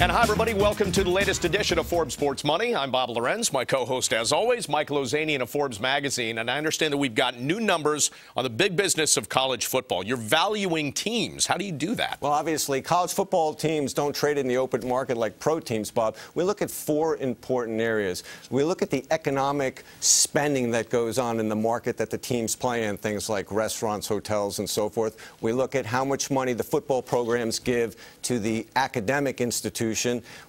And hi, everybody. Welcome to the latest edition of Forbes Sports Money. I'm Bob Lorenz. My co-host, as always, Mike Lozanian of Forbes Magazine. And I understand that we've got new numbers on the big business of college football. You're valuing teams. How do you do that? Well, obviously, college football teams don't trade in the open market like pro teams, Bob. We look at four important areas. We look at the economic spending that goes on in the market that the teams play in, things like restaurants, hotels, and so forth. We look at how much money the football programs give to the academic institution.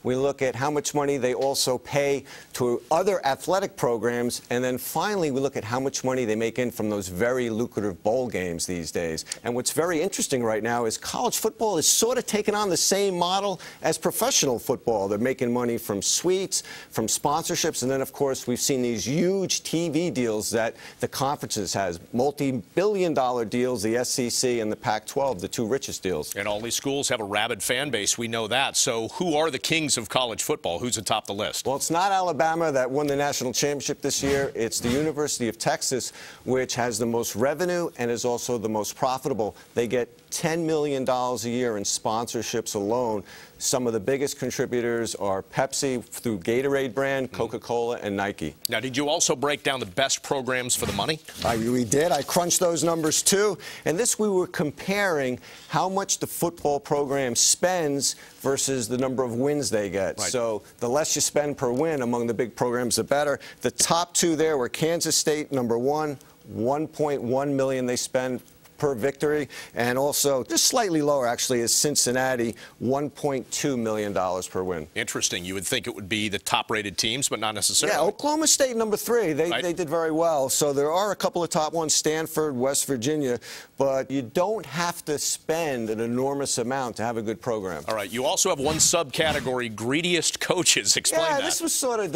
We look at how much money they also pay to other athletic programs. And then finally, we look at how much money they make in from those very lucrative bowl games these days. And what's very interesting right now is college football is sort of taking on the same model as professional football. They're making money from suites, from sponsorships. And then, of course, we've seen these huge TV deals that the conferences has, multi-billion-dollar deals, the SEC and the Pac-12, the two richest deals. And all these schools have a rabid fan base. We know that. So who are the kings of college football? Who's atop the list? Well, it's not Alabama that won the national championship this year. It's the University of Texas, which has the most revenue and is also the most profitable. They get $10 million a year in sponsorships alone. Some of the biggest contributors are Pepsi through Gatorade brand, Coca-Cola, and Nike. Now, did you also break down the best programs for the money? We did. I crunched those numbers, too. And this, we were comparing how much the football program spends versus the number of wins they get. Right. So the less you spend per win among the big programs, the better. The top two there were Kansas State, number one, $1.1 million they spend per victory, and also just slightly lower actually is Cincinnati, $1.2 million per win. Interesting. You would think it would be the top-rated teams, but not necessarily. Yeah, Oklahoma State, number three. They did very well. So there are a couple of top ones, Stanford, West Virginia, but you don't have to spend an enormous amount to have a good program. All right. You also have one subcategory, greediest coaches. Explain that. Yeah, this was sort of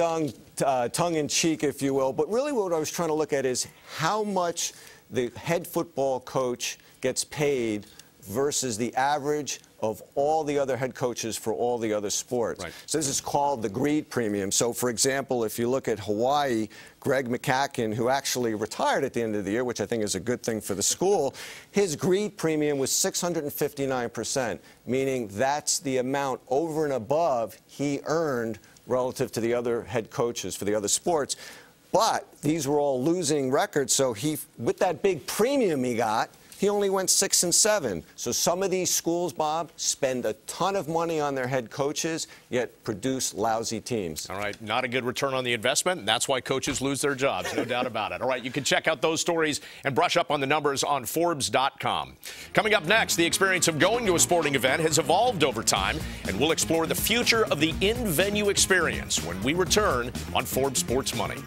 tongue-in-cheek, if you will, but really what I was trying to look at is how much the head football coach gets paid versus the average of all the other head coaches for all the other sports. Right. So this is called the greed premium. So, for example, if you look at Hawaii, Greg McCacken, who actually retired at the end of the year, which I think is a good thing for the school, his greed premium was 659%, meaning that's the amount over and above he earned relative to the other head coaches for the other sports. But these were all losing records, so with that big premium he got, he only went 6 and 7. So some of these schools, Bob, spend a ton of money on their head coaches, yet produce lousy teams. All right, not a good return on the investment. That's why coaches lose their jobs, no doubt about it. All right, you can check out those stories and brush up on the numbers on Forbes.com. Coming up next, the experience of going to a sporting event has evolved over time, and we'll explore the future of the in-venue experience when we return on Forbes Sports Money.